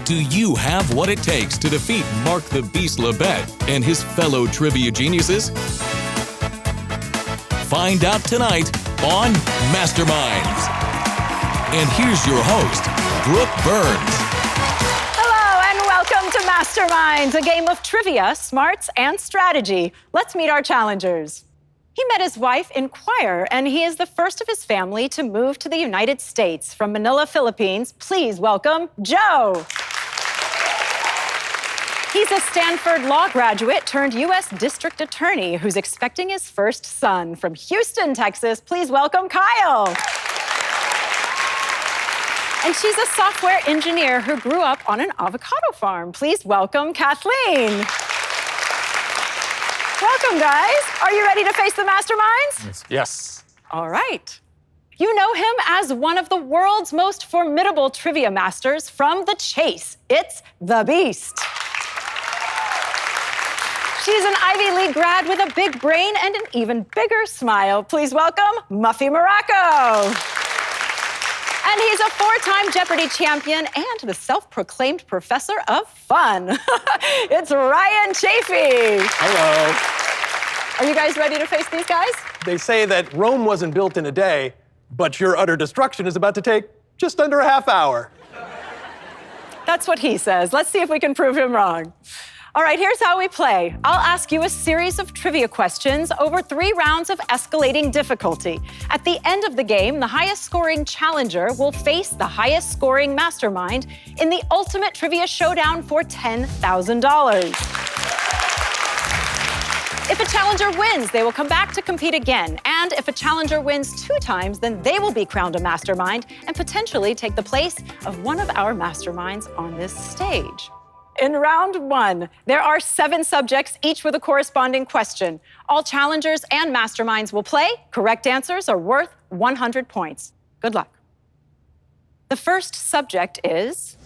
Do you have what it takes to defeat Mark the Beast Labette and his fellow trivia geniuses? Find out tonight on Masterminds. And here's your host, Brooke Burns. Hello and welcome to Masterminds, a game of trivia, smarts, and strategy. Let's meet our challengers. He met his wife in choir, and he is the first of his family to move to the United States. From Manila, Philippines, please welcome Joe. He's a Stanford Law graduate turned U.S. District Attorney who's expecting his first son. From Houston, Texas, please welcome Kyle. And she's a software engineer who grew up on an avocado farm. Please welcome Kathleen. Welcome, guys. Are you ready to face the masterminds? Yes. All right. You know him as one of the world's most formidable trivia masters from The Chase. It's the Beast. She's an Ivy League grad with a big brain and an even bigger smile. Please welcome Muffy Morocco. And he's a four-time Jeopardy champion and the self-proclaimed professor of fun. It's Ryan Chafee. Hello. Are you guys ready to face these guys? They say that Rome wasn't built in a day, but your utter destruction is about to take just under a half hour. That's what he says. Let's see if we can prove him wrong. All right, here's how we play. I'll ask you a series of trivia questions over 3 rounds of escalating difficulty. At the end of the game, the highest scoring challenger will face the highest scoring mastermind in the ultimate trivia showdown for $10,000. If a challenger wins, they will come back to compete again. And if a challenger wins 2 times, then they will be crowned a mastermind and potentially take the place of one of our masterminds on this stage. In round 1, there are 7 subjects, each with a corresponding question. All challengers and masterminds will play. Correct answers are worth 100 points. Good luck. The first subject is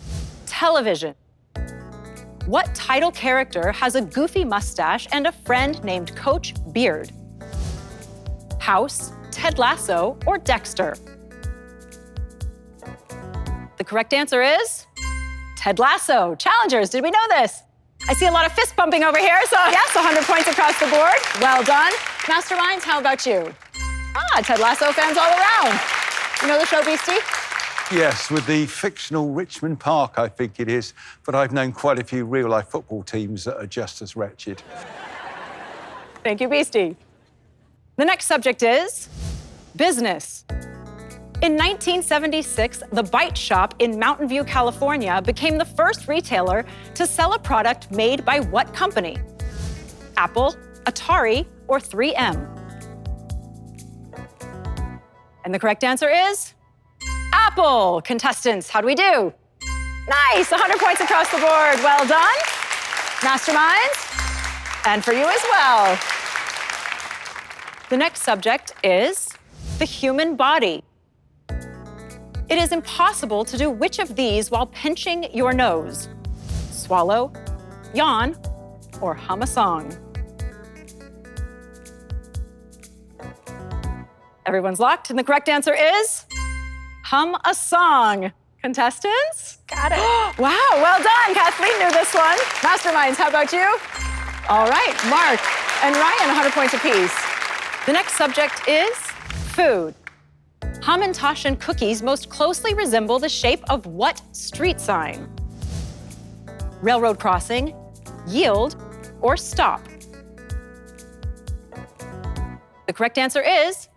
television. What title character has a goofy mustache and a friend named Coach Beard? House, Ted Lasso, or Dexter? The correct answer is Ted Lasso. Challengers, did we know this? I see a lot of fist bumping over here, so yes, 100 points across the board. Well done. Masterminds, how about you? Ted Lasso fans all around. You know the show, Beastie? Yes, with the fictional Richmond Park, I think it is. But I've known quite a few real-life football teams that are just as wretched. Thank you, Beastie. The next subject is business. In 1976, the Bite Shop in Mountain View, California, became the first retailer to sell a product made by what company? Apple, Atari, or 3M? And the correct answer is Apple. Contestants, how do we do? Nice, 100 points across the board. Well done. Masterminds, and for you as well. The next subject is the human body. It is impossible to do which of these while pinching your nose? Swallow, yawn, or hum a song? Everyone's locked, and the correct answer is hum a song. Contestants? Got it. Wow, well done. Kathleen knew this one. Masterminds, how about you? All right, Mark and Ryan, 100 points apiece. The next subject is food. Hamantaschen cookies most closely resemble the shape of what street sign? Railroad crossing, yield, or stop? The correct answer is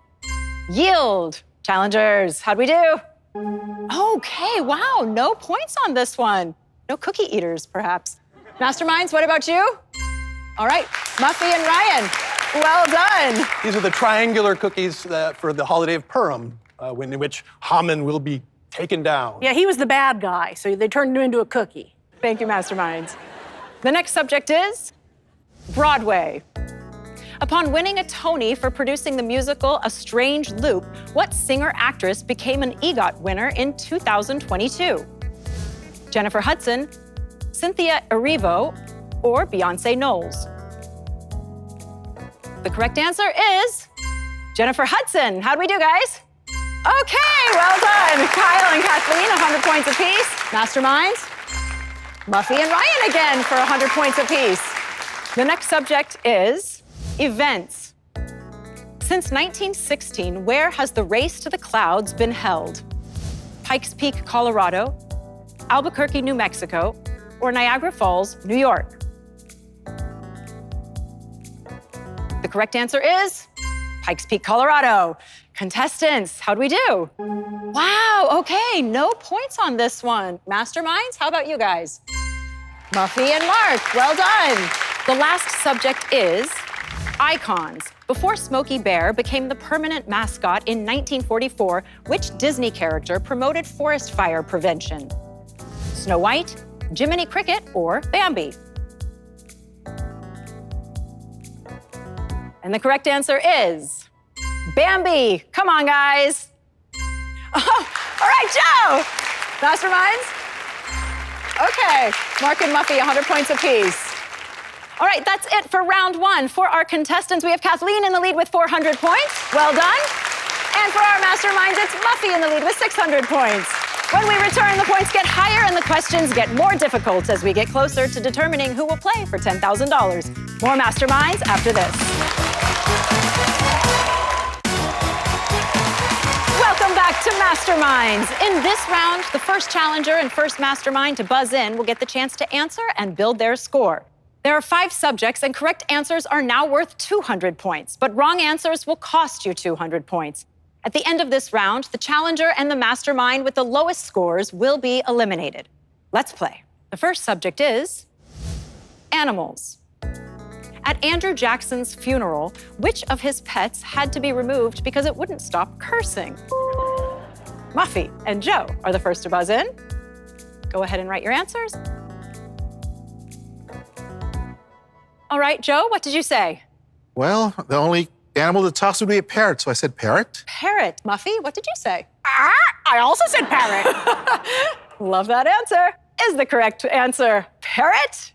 yield. Challengers, how'd we do? Okay, wow, no points on this one. No cookie eaters, perhaps. Masterminds, what about you? All right, Muffy and Ryan, well done. These are the triangular cookies for the holiday of Purim, in which Haman will be taken down. Yeah, he was the bad guy, so they turned him into a cookie. Thank you, Masterminds. The next subject is Broadway. Upon winning a Tony for producing the musical A Strange Loop, what singer-actress became an EGOT winner in 2022? Jennifer Hudson, Cynthia Erivo, or Beyonce Knowles? The correct answer is Jennifer Hudson. How'd we do, guys? Okay, well done. Kyle and Kathleen, 100 points apiece. Masterminds, Muffy and Ryan again for 100 points apiece. The next subject is events. Since 1916, where has the Race to the Clouds been held? Pikes Peak, Colorado, Albuquerque, New Mexico, or Niagara Falls, New York? The correct answer is Pikes Peak, Colorado. Contestants, how'd we do? Wow, okay, no points on this one. Masterminds, how about you guys? Muffy and Mark, well done. The last subject is icons. Before Smokey Bear became the permanent mascot in 1944, which Disney character promoted forest fire prevention? Snow White, Jiminy Cricket, or Bambi? And the correct answer is Bambi. Come on, guys. Oh, all right, Joe. Masterminds? Okay, Mark and Muffy, 100 points apiece. All right, that's it for round one. For our contestants, we have Kathleen in the lead with 400 points. Well done. And for our masterminds, it's Muffy in the lead with 600 points. When we return, the points get higher and the questions get more difficult as we get closer to determining who will play for $10,000. More masterminds after this. Welcome back to Masterminds. In this round, the first challenger and first mastermind to buzz in will get the chance to answer and build their score. There are 5 subjects, and correct answers are now worth 200 points, but wrong answers will cost you 200 points. At the end of this round, the challenger and the mastermind with the lowest scores will be eliminated. Let's play. The first subject is animals. At Andrew Jackson's funeral, which of his pets had to be removed because it wouldn't stop cursing? Muffy and Joe are the first to buzz in. Go ahead and write your answers. All right, Joe, what did you say? Well, the only animal that talks would be a parrot, so I said parrot. Parrot. Muffy, what did you say? I also said parrot. Love that answer. Is the correct answer parrot?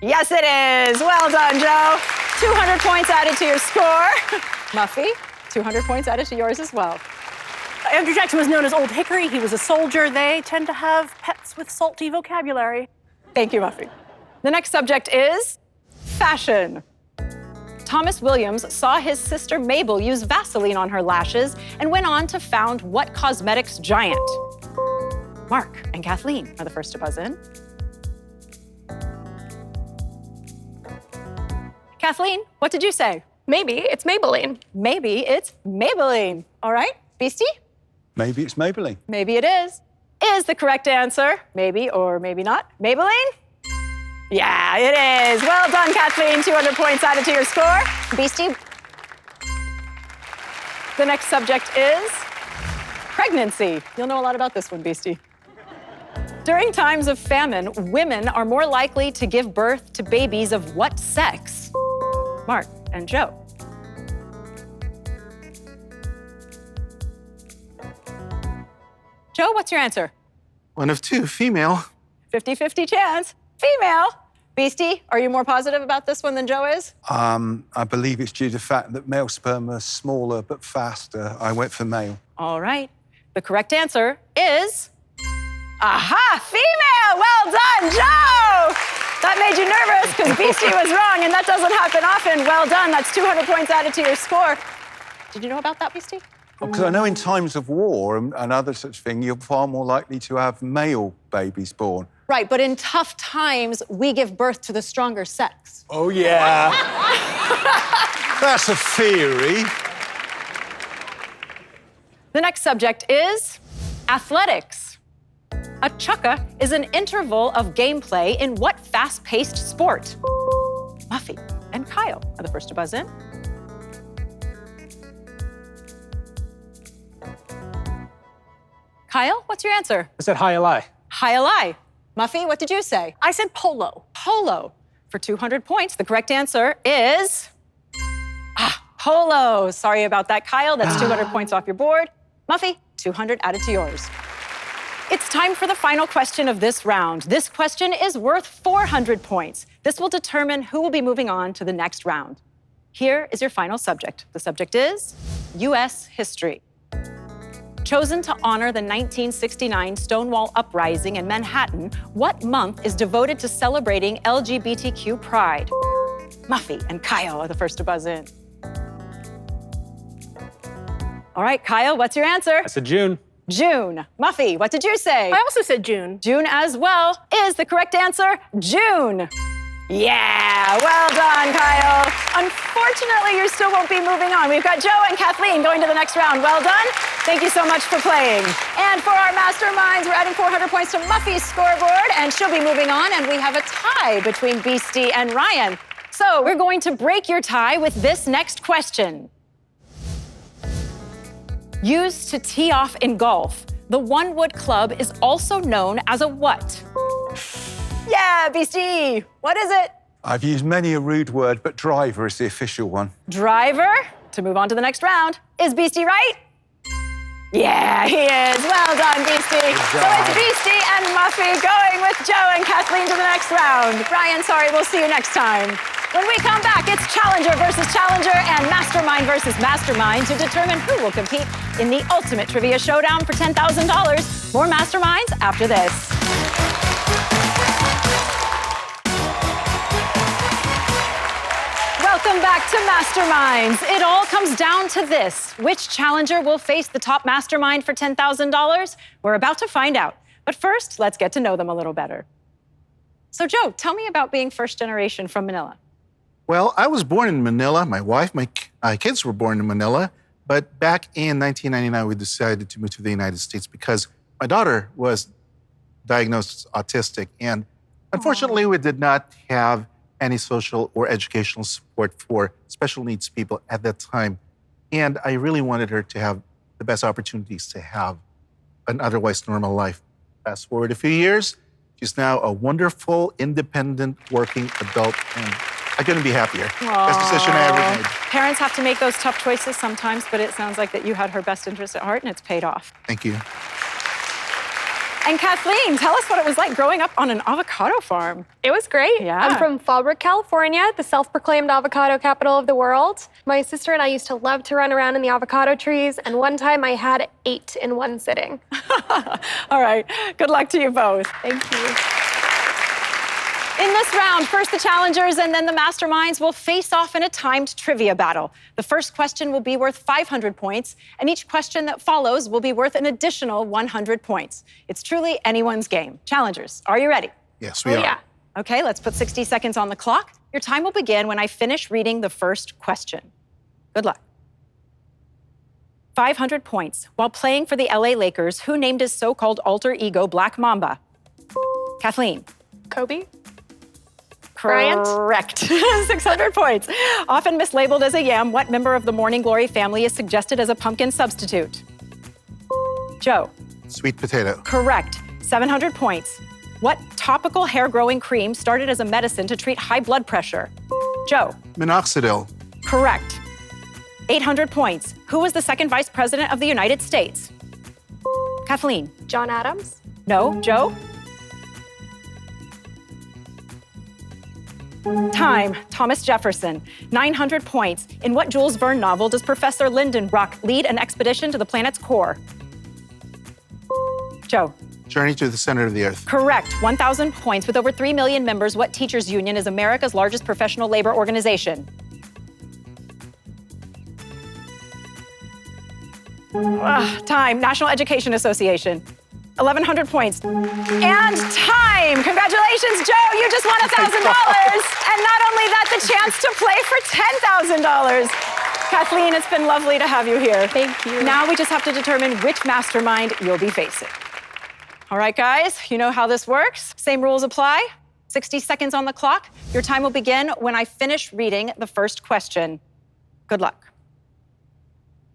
Yes, it is. Well done, Joe. 200 points added to your score. Muffy, 200 points added to yours as well. Andrew Jackson was known as Old Hickory. He was a soldier. They tend to have pets with salty vocabulary. Thank you, Muffy. The next subject is fashion. Thomas Williams saw his sister Mabel use Vaseline on her lashes and went on to found what cosmetics giant? Mark and Kathleen are the first to buzz in. Kathleen, what did you say? Maybe it's Maybelline. Maybe it's Maybelline. All right, Beastie? Maybe it's Maybelline. Maybe it is. Is the correct answer maybe or maybe not Maybelline? Yeah, it is. Well done, Kathleen. 200 points added to your score. Beastie? The next subject is pregnancy. You'll know a lot about this one, Beastie. During times of famine, women are more likely to give birth to babies of what sex? Mark and Joe. Joe, what's your answer? One of two, female. 50-50 chance. Female. Beastie, are you more positive about this one than Joe is? I believe it's due to the fact that male sperm are smaller but faster. I went for male. All right. The correct answer is... Aha! Female! Well done, Joe! That made you nervous because Beastie was wrong, and that doesn't happen often. Well done. That's 200 points added to your score. Did you know about that, Beastie? Because I know in times of war and other such thing, you're far more likely to have male babies born. Right, but in tough times, we give birth to the stronger sex. Oh, yeah. That's a theory. The next subject is athletics. A chukka is an interval of gameplay in what fast-paced sport? Muffy and Kyle are the first to buzz in. Kyle, what's your answer? I said hi-ali. Hi-ali. Muffy, what did you say? I said polo. Polo. For 200 points, the correct answer is... polo. Sorry about that, Kyle. That's 200 points off your board. Muffy, 200 added to yours. It's time for the final question of this round. This question is worth 400 points. This will determine who will be moving on to the next round. Here is your final subject. The subject is U.S. history. Chosen to honor the 1969 Stonewall Uprising in Manhattan, what month is devoted to celebrating LGBTQ pride? Muffy and Kyle are the first to buzz in. All right, Kyle, what's your answer? I said June. June. Muffy, what did you say? I also said June. June as well is the correct answer. June. Yeah, well done, Kyle. Unfortunately, you still won't be moving on. We've got Joe and Kathleen going to the next round. Well done. Thank you so much for playing. And for our masterminds, we're adding 400 points to Muffy's scoreboard, and she'll be moving on, and we have a tie between Beastie and Ryan. So we're going to break your tie with this next question. Used to tee off in golf, the one-wood club is also known as a what? Yeah, Beastie, what is it? I've used many a rude word, but driver is the official one. Driver. To move on to the next round. Is Beastie right? Yeah, he is. Well done, Beastie. So it's Beastie and Muffy going with Joe and Kathleen to the next round. Ryan, sorry, we'll see you next time. When we come back, it's Challenger versus Challenger and Mastermind versus Mastermind to determine who will compete in the ultimate trivia showdown for $10,000. More Masterminds after this. Welcome back to Masterminds. It all comes down to this. Which challenger will face the top mastermind for $10,000? We're about to find out. But first, let's get to know them a little better. So, Joe, tell me about being first generation from Manila. Well, I was born in Manila. My wife, my kids were born in Manila. But back in 1999, we decided to move to the United States because my daughter was diagnosed autistic. And unfortunately, we did not have any social or educational support for special needs people at that time. And I really wanted her to have the best opportunities to have an otherwise normal life. Fast forward a few years, she's now a wonderful, independent, working adult, and I couldn't be happier. Best decision I ever made. Parents have to make those tough choices sometimes, but it sounds like that you had her best interest at heart and it's paid off. Thank you. And Kathleen, tell us what it was like growing up on an avocado farm. It was great. Yeah. I'm from Fallbrook, California, the self-proclaimed avocado capital of the world. My sister and I used to love to run around in the avocado trees, and one time I had 8 in one sitting. All right, good luck to you both. Thank you. In this round, first the challengers and then the masterminds will face off in a timed trivia battle. The first question will be worth 500 points, and each question that follows will be worth an additional 100 points. It's truly anyone's game. Challengers, are you ready? Yes, we are. Yeah. Okay, let's put 60 seconds on the clock. Your time will begin when I finish reading the first question. Good luck. 500 points. While playing for the LA Lakers, who named his so-called alter ego Black Mamba? Kathleen. Kobe? Bryant? Correct. 600 points. Often mislabeled as a yam, what member of the Morning Glory family is suggested as a pumpkin substitute? Joe. Sweet potato. Correct. 700 points. What topical hair-growing cream started as a medicine to treat high blood pressure? Joe. Minoxidil. Correct. 800 points. Who was the second vice president of the United States? Kathleen. John Adams? No. Joe? Time, Thomas Jefferson. 900 points. In what Jules Verne novel does Professor Lindenbrock lead an expedition to the planet's core? Joe. Journey to the Center of the Earth. Correct. 1,000 points. With over 3 million members, what teachers' union is America's largest professional labor organization? Time, National Education Association. 1,100 points. And time! Congratulations, Joe, you just won $1,000. And not only that, the chance to play for $10,000. Kathleen, it's been lovely to have you here. Thank you. Now we just have to determine which mastermind you'll be facing. All right, guys, you know how this works. Same rules apply. 60 seconds on the clock. Your time will begin when I finish reading the first question. Good luck.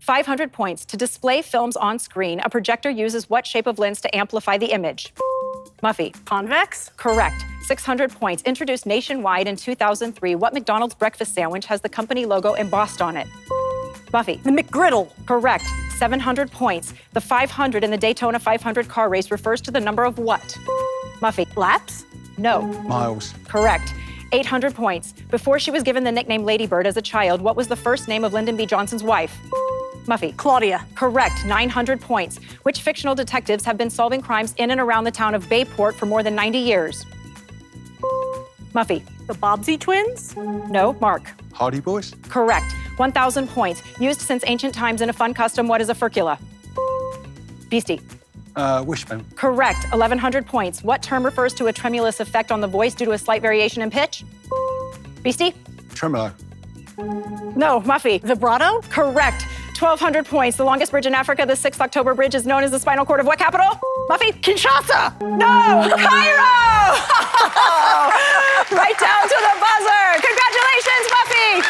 500 points. To display films on screen, a projector uses what shape of lens to amplify the image? Muffy. Convex? Correct. 600 points. Introduced nationwide in 2003, what McDonald's breakfast sandwich has the company logo embossed on it? Buffy. The McGriddle. Correct. 700 points. The 500 in the Daytona 500 car race refers to the number of what? Muffy. Laps? No. Miles. Correct. 800 points. Before she was given the nickname Lady Bird as a child, what was the first name of Lyndon B. Johnson's wife? Muffy. Claudia. Correct, 900 points. Which fictional detectives have been solving crimes in and around the town of Bayport for more than 90 years? Muffy. The Bobbsey twins? No, Mark. Hardy Boys? Correct, 1,000 points. Used since ancient times in a fun custom, what is a furcula? Beastie. Wishbone. Correct, 1,100 points. What term refers to a tremulous effect on the voice due to a slight variation in pitch? Beastie? Tremolo. No, Muffy. Vibrato? Correct, 1,200 points. The longest bridge in Africa, the 6th October Bridge, is known as the spinal cord of what capital? Muffy? Kinshasa! No, Cairo! Right down to the buzzer. Congratulations, Muffy.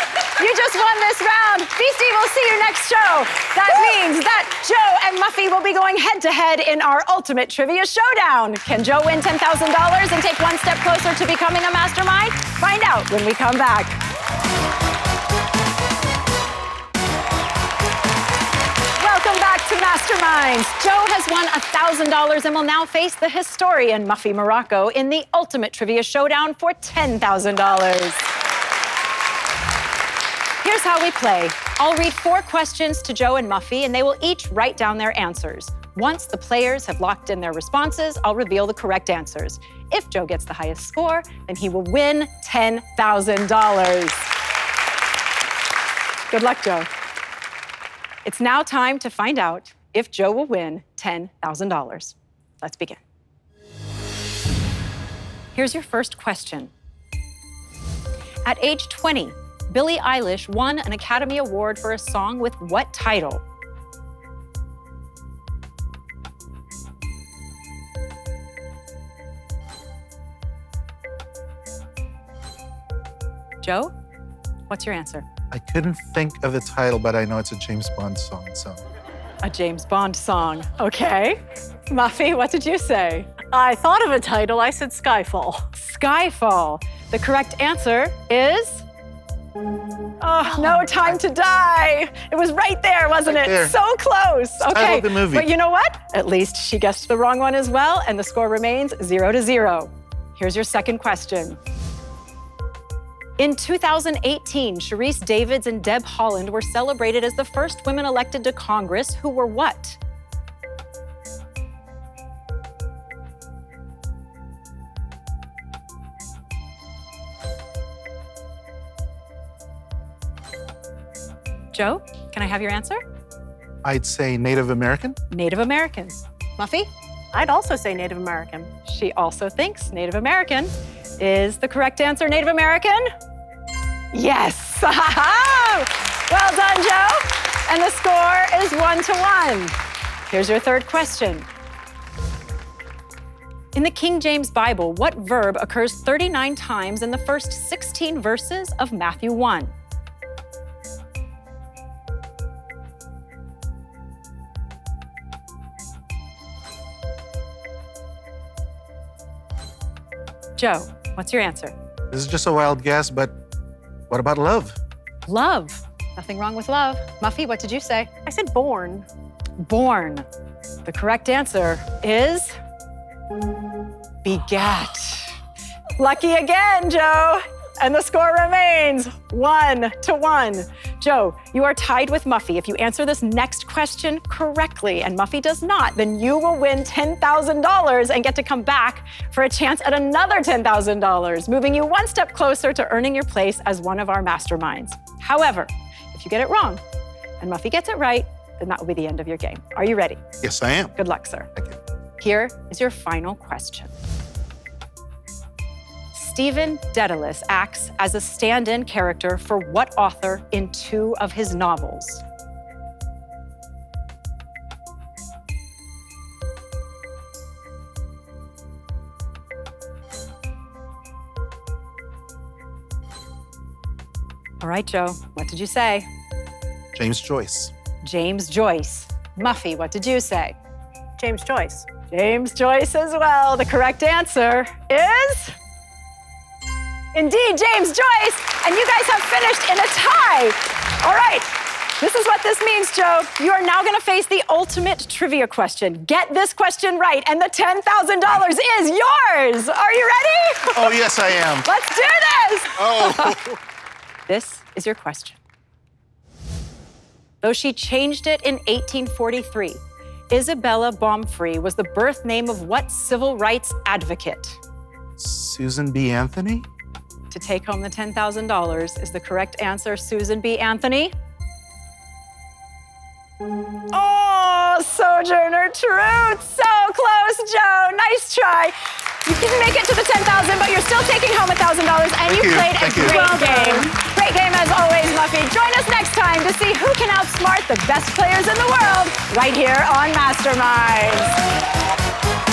You just won this round. Beastie, we'll see you next show. That means that Joe and Muffy will be going head-to-head in our ultimate trivia showdown. Can Joe win $10,000 and take one step closer to becoming a mastermind? Find out when we come back. Welcome back to Masterminds. Joe has won $1,000 and will now face the historian Muffy Morocco in the ultimate trivia showdown for $10,000. Here's how we play. I'll read 4 questions to Joe and Muffy, and they will each write down their answers. Once the players have locked in their responses, I'll reveal the correct answers. If Joe gets the highest score, then he will win $10,000. Good luck, Joe. It's now time to find out if Joe will win $10,000. Let's begin. Here's your first question. At age 20, Billie Eilish won an Academy Award for a song with what title? Joe, what's your answer? I couldn't think of the title, but I know it's a James Bond song, so. A James Bond song. Okay. Muffy, what did you say? I thought of a title. I said Skyfall. Skyfall. The correct answer is... Oh, No Time to Die. It was right there, wasn't Right it? there. So close. Title Okay. of the movie. But you know what? At least she guessed the wrong one as well, and the score remains 0-0. Here's your second question. In 2018, Sharice Davids and Deb Haaland were celebrated as the first women elected to Congress who were what? Joe, can I have your answer? I'd say Native American. Native Americans. Muffy? I'd also say Native American. She also thinks Native American. Is the correct answer Native American? Yes! Well done, Joe. And the score is 1-1. Here's your third question. In the King James Bible, what verb occurs 39 times in the first 16 verses of Matthew 1? Joe, what's your answer? This is just a wild guess, but what about love? Love. Nothing wrong with love. Muffy, what did you say? I said born. Born. The correct answer is begat. Lucky again, Joe. And the score remains 1-1. Joe, you are tied with Muffy. If you answer this next question correctly and Muffy does not, then you will win $10,000 and get to come back for a chance at another $10,000, moving you one step closer to earning your place as one of our masterminds. However, if you get it wrong and Muffy gets it right, then that will be the end of your game. Are you ready? Yes, I am. Good luck, sir. Thank you. Here is your final question. Stephen Dedalus acts as a stand-in character for what author in 2 of his novels? All right, Joe, what did you say? James Joyce. James Joyce. Muffy, what did you say? James Joyce. James Joyce as well. The correct answer is... indeed, James Joyce, and you guys have finished in a tie. All right, this is what this means, Joe. You are now gonna face the ultimate trivia question. Get this question right, and the $10,000 is yours. Are you ready? Oh, yes, I am. Let's do this. Oh. This is your question. though she changed it in 1843. Isabella Baumfree was the birth name of what civil rights advocate? Susan B. Anthony? To take home the $10,000 is the correct answer, Susan B. Anthony. Oh, Sojourner Truth. So close, Joe. Nice try. You didn't make it to the $10,000, but you're still taking home $1,000, and you played a great game. Great game as always, Muffy. Join us next time to see who can outsmart the best players in the world right here on Masterminds.